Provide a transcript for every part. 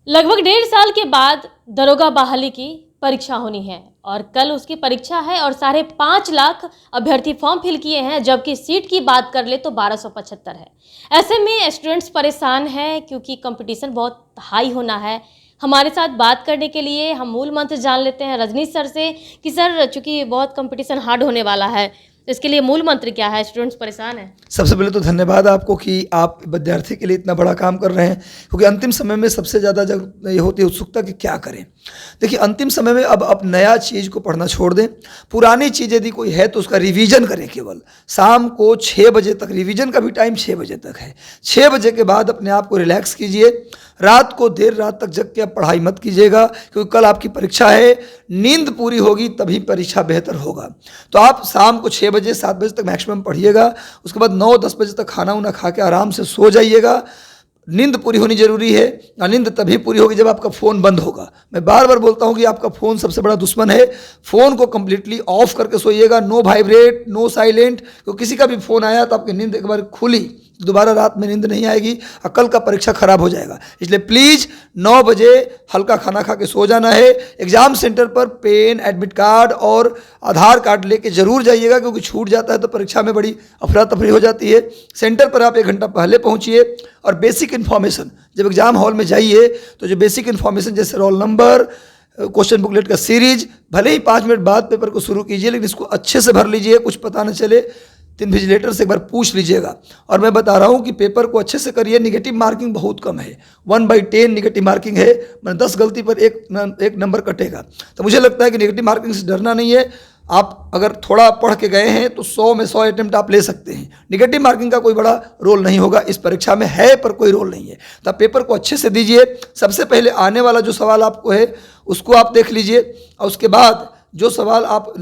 लगभग 1.5 साल के बाद दरोगा बहाली की परीक्षा होनी है और कल उसकी परीक्षा है और 5.5 लाख अभ्यर्थी फॉर्म फिल किए हैं, जबकि सीट की बात कर ले तो 1275 है। ऐसे में स्टूडेंट्स परेशान हैं क्योंकि कंपटीशन बहुत हाई होना है। हमारे साथ बात करने के लिए हम मूल मंत्र जान लेते हैं रजनीश सर से कि सर, चूंकि बहुत कंपटीशन हार्ड होने वाला है, तो इसके लिए मूल मंत्र क्या है? स्टूडेंट्स परेशान हैं। सबसे पहले तो धन्यवाद आपको कि आप विद्यार्थी के लिए इतना बड़ा काम कर रहे हैं, क्योंकि अंतिम समय में सबसे ज़्यादा जब ये होती है उत्सुकता कि क्या करें। देखिए, अंतिम समय में अब आप नया चीज़ को पढ़ना छोड़ दें। पुरानी चीज़ यदि कोई है तो उसका रिवीजन करें। केवल शाम को 6 बजे तक, रिवीजन का भी टाइम 6 बजे तक है। 6 बजे के बाद अपने आप को रिलैक्स कीजिए। रात को देर रात तक जग के आप पढ़ाई मत कीजिएगा, क्योंकि कल आपकी परीक्षा है। नींद पूरी होगी तभी परीक्षा बेहतर होगा। तो आप शाम को 6 बजे 7 बजे तक मैक्सिमम पढ़िएगा। उसके बाद 9-10 बजे तक खाना वाना खा के आराम से सो जाइएगा। नींद पूरी होनी जरूरी है। नींद तभी पूरी होगी जब आपका फ़ोन बंद होगा। मैं बार बार बोलता हूँ कि आपका फ़ोन सबसे बड़ा दुश्मन है। फ़ोन को कंप्लीटली ऑफ करके सोइएगा। No vibrate, no silent. क्योंकि किसी का भी फ़ोन आया तो आपकी नींद एक बार खुली, दोबारा रात में नींद नहीं आएगी और कल का परीक्षा खराब हो जाएगा। इसलिए प्लीज़ 9 बजे हल्का खाना खा के सो जाना है। एग्ज़ाम सेंटर पर पेन, एडमिट कार्ड और आधार कार्ड लेके जरूर जाइएगा, क्योंकि छूट जाता है तो परीक्षा में बड़ी अफरा तफरी हो जाती है। सेंटर पर आप 1 घंटा पहले पहुंचिए और बेसिक इन्फॉर्मेशन, जब एग्ज़ाम हॉल में जाइए तो जो बेसिक इन्फॉर्मेशन जैसे रोल नंबर, क्वेश्चन बुकलेट का सीरीज, भले ही 5 मिनट बाद पेपर को शुरू कीजिए, लेकिन इसको अच्छे से भर लीजिए। कुछ पता न चले 3 विजिलेटर से एक बार पूछ लीजिएगा। और मैं बता रहा हूँ कि पेपर को अच्छे से करिए। निगेटिव मार्किंग बहुत कम है, 1/10 निगेटिव मार्किंग है। मैंने 10 गलती पर एक नंबर कटेगा। तो मुझे लगता है कि निगेटिव मार्किंग से डरना नहीं है। आप अगर थोड़ा पढ़ के गए हैं तो 100 में 100 अटेम्प्ट आप ले सकते हैं। निगेटिव मार्किंग का कोई बड़ा रोल नहीं होगा इस परीक्षा में, है पर कोई रोल नहीं है। तो आप पेपर को अच्छे से दीजिए। सबसे पहले आने वाला जो सवाल आपको है उसको आप देख लीजिए, और उसके बाद जो सवाल आप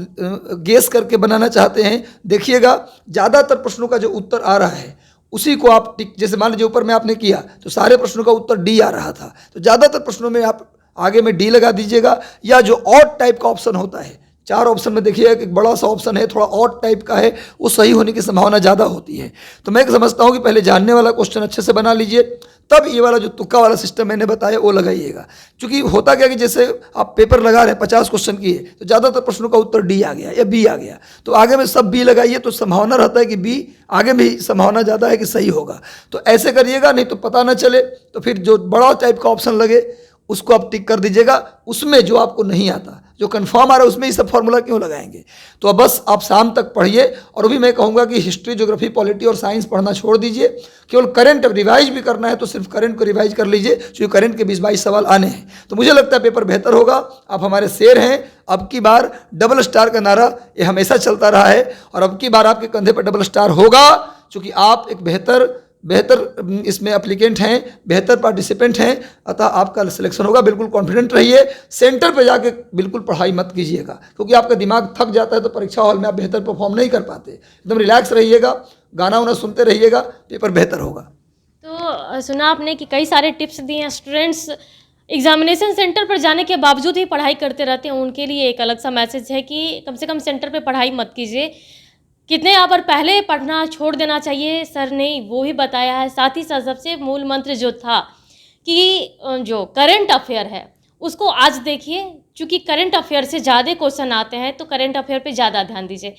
गेस करके बनाना चाहते हैं देखिएगा। ज़्यादातर प्रश्नों का जो उत्तर आ रहा है उसी को आप टिक, जैसे मान लीजिए ऊपर में आपने किया तो सारे प्रश्नों का उत्तर डी आ रहा था, तो ज़्यादातर प्रश्नों में आप आगे में डी लगा दीजिएगा। या जो ऑड टाइप का ऑप्शन होता है, 4 ऑप्शन में देखिएगा कि एक बड़ा सा ऑप्शन है थोड़ा ऑड टाइप का है, वो सही होने की संभावना ज़्यादा होती है। तो मैं समझता हूँ कि पहले जानने वाला क्वेश्चन अच्छे से बना लीजिए, तब ये वाला जो तुक्का वाला सिस्टम मैंने बताया वो लगाइएगा। क्योंकि होता क्या कि जैसे आप पेपर लगा रहे हैं 50 क्वेश्चन किए तो ज़्यादातर प्रश्नों का उत्तर डी आ गया या बी आ गया, तो आगे में सब बी लगाइए, तो संभावना रहता है कि बी आगे भी संभावना ज़्यादा है कि सही होगा। तो ऐसे करिएगा, नहीं तो पता ना चले तो फिर जो बड़ा टाइप का ऑप्शन लगे उसको आप टिक कर दीजिएगा। उसमें जो आपको नहीं आता, जो कंफर्म आ रहा है, उसमें ही सब फॉर्मूला क्यों लगाएंगे। तो अब बस आप शाम तक पढ़िए। और भी मैं कहूँगा कि हिस्ट्री, ज्योग्राफी, पॉलिटी और साइंस पढ़ना छोड़ दीजिए। केवल करंट रिवाइज भी करना है तो सिर्फ करंट को रिवाइज कर लीजिए, क्योंकि करंट के 20-22 सवाल आने हैं। तो मुझे लगता है पेपर बेहतर होगा। आप हमारे शेर हैं। अब की बार डबल स्टार का नारा ये हमेशा चलता रहा है, और अब की बार आपके कंधे पर डबल स्टार होगा, क्योंकि आप एक बेहतर इसमें एप्लीकेंट हैं, बेहतर पार्टिसिपेंट हैं। अतः आपका सिलेक्शन होगा। बिल्कुल कॉन्फिडेंट रहिए। सेंटर पे जाके बिल्कुल पढ़ाई मत कीजिएगा, क्योंकि आपका दिमाग थक जाता है तो परीक्षा हॉल में आप बेहतर परफॉर्म नहीं कर पाते। एकदम रिलैक्स रहिएगा, गाना वाना सुनते रहिएगा, पेपर बेहतर होगा। तो सुना आपने कि कई सारे टिप्स दिए हैं। स्टूडेंट्स एग्जामिनेशन सेंटर पर जाने के बावजूद ही पढ़ाई करते रहते हैं, उनके लिए एक अलग सा मैसेज है कि कम से कम सेंटर पे पढ़ाई मत कीजिए। कितने आवर पहले पढ़ना छोड़ देना चाहिए सर ने वो भी बताया है। साथ ही साथ सबसे मूल मंत्र जो था कि जो करंट अफेयर है उसको आज देखिए, चूँकि करंट अफेयर से ज़्यादा क्वेश्चन आते हैं तो करंट अफेयर पे ज़्यादा ध्यान दीजिए।